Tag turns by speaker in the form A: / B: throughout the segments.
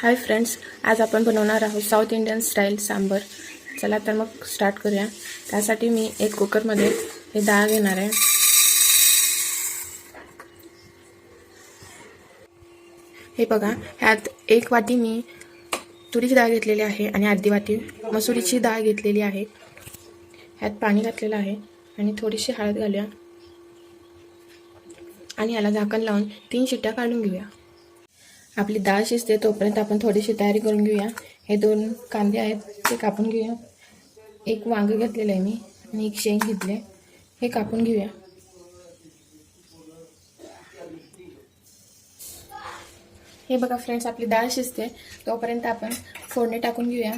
A: Hi friends, आज आपण बनवणार आहोत साऊथ इंडियन स्टाईल सांबर। चला तर मग स्टार्ट करूया। त्यासाठी मी एक कुकरमध्ये हे डाळ घेणार आहे। हे बघा, ह्यात एक वाटी मी तुरीची डाळ घेतलेली आहे आणि अर्धी वाटी मसुरीची डाळ घेतलेली आहे। ह्यात पाणी घातलेलं आहे आणि थोडीशी हळद घालूया आणि याला झाकण लावून 3 शिट्ट्या काढून घेऊया। आपली डाळ शिजते तोपर्यंत आपण थोडीशी तयारी करून घेऊया। हे 2 कांदे आहेत ते कापून घेऊया। एक वांग घेतलेलं आहे मी आणि एक शेंग घेतले, हे कापून घेऊया। हे बघा फ्रेंड्स, आपली डाळ शिजते तोपर्यंत आपण फोडणी टाकून घेऊया।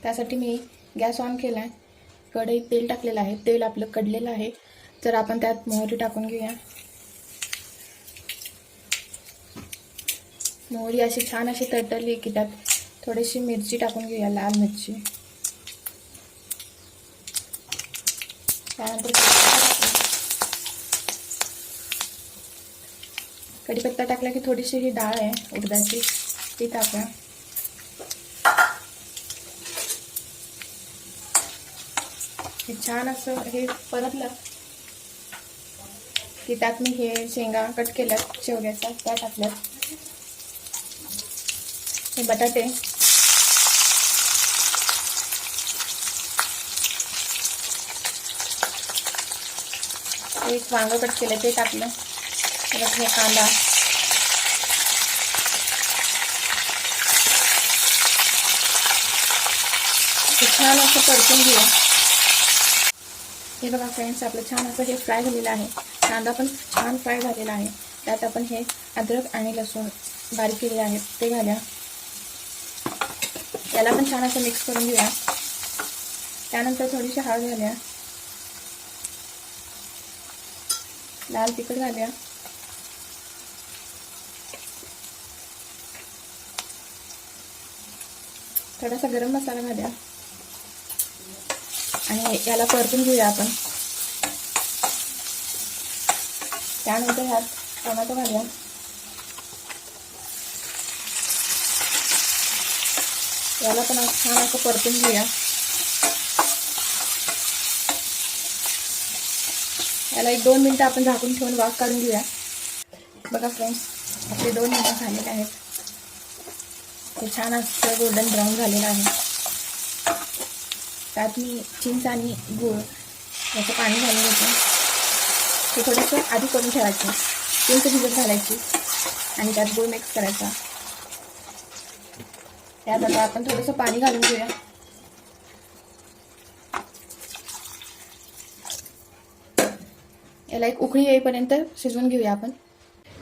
A: त्यासाठी मी गॅस ऑन केला आहे, कढईत तेल टाकलेलं आहे। तेल आपलं कडलेलं आहे तर आपण त्यात मोहरी टाकून घेऊया। मोहरी अशी छान अशी तडतडली की त्यात थोडीशी मिरची टाकून घेऊया, लाल मिरची। त्यानंतर कढीपत्ता टाकला की थोडीशी ही डाळ आहे उडदाची ती टाका। हे छान असं हे परतलं की त्यात मी हे शेंगा कट केल्यात शेवग्याच्या त्या टाकल्यात। हे बटाटे, एक वांग कट केलं ते टाकलं, परत हे कांदा, हे छान असं परतून घेऊया। हे बघा फ्रेंड्स, आपलं छान असं हे फ्राय झालेलं आहे। कांदा पण छान फ्राय झालेला आहे। त्यात आपण हे अद्रक आणि लसूण बारीक केलेले आहेत ते घालूया। याला पण छान असं मिक्स करून घेऊया। त्यानंतर थोडीशी हळद घालूया, लाल तिखट घालूया, थोडासा गरम मसाला घालूया आणि याला परतून घेऊया आपण। त्यानंतर ह्यात टोमॅटो घालूया, याला पण छान असं परतून घेऊया। याला 1-2 मिनिटं आपण झाकून ठेवून वाफ काढून घेऊया। बघा फ्रेंड्स, आपले 2 मिनिटं झालेले आहेत। हे छान असं गोल्डन ब्राऊन झालेलं आहे। त्यात मी चिंच आणि गूळ याचं पाणी घालून घेतो। ते थोडंसं आधी करून ठेवायचं, चिंच भिजत घालायची आणि त्यात गूळ मिक्स करायचा। त्यात आता आपण थोडंसं पाणी घालून घेऊया। याला एक उकळी येईपर्यंत शिजवून घेऊया आपण।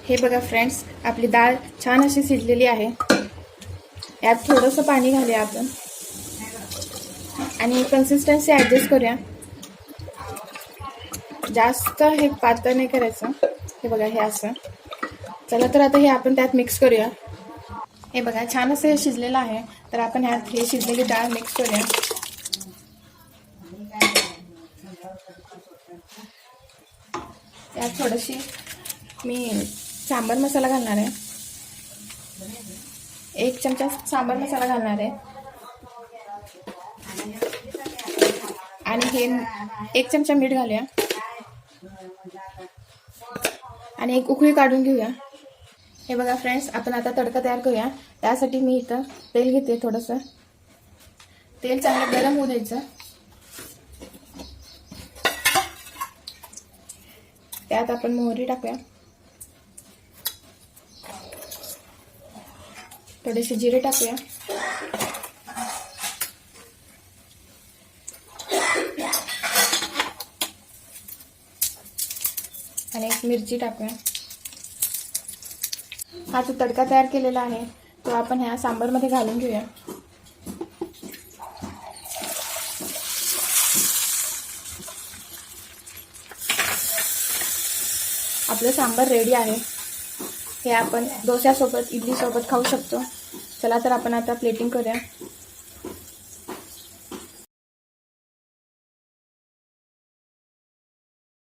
A: हे बघा फ्रेंड्स, आपली डाळ छान अशी शिजलेली आहे। यात थोडंसं पाणी घालूया आपण आणि कन्सिस्टन्सी ॲडजस्ट करूया। जास्त हे पातळ नाही करायचं। हे बघा, हे असं। चला तर आता हे आपण त्यात मिक्स करूया। हे बघा, छान असं हे शिजलेलं आहे तर आपण ह्यात हे शिजलेली डाळ मिक्स करूया। यात थोडीशी मी सांबर मसाला घालणार आहे, 1 चमचा सांबर मसाला घालणार आहे आणि हे 1 चमचा मीठ घालूया आणि एक उकळी काढून घेऊया। हे बघा फ्रेंड्स, आपण आता तडका तयार करूया। त्यासाठी मी इथं तेल घेते, थोडंसं तेल चांगलं गरम होऊ द्यायचं। त्यात आपण मोहरी टाकूया, थोडेसे जिरे टाकूया, आणि एक मिरची टाकूया। हा जो तडका तयार केलेला आहे तो आपण ह्या सांबारमध्ये घालून घेऊया। आपलं सांबार रेडी आहे। हे आपण डोस्यासोबत, इडलीसोबत खाऊ शकतो। चला तर आपण आता प्लेटिंग करूया।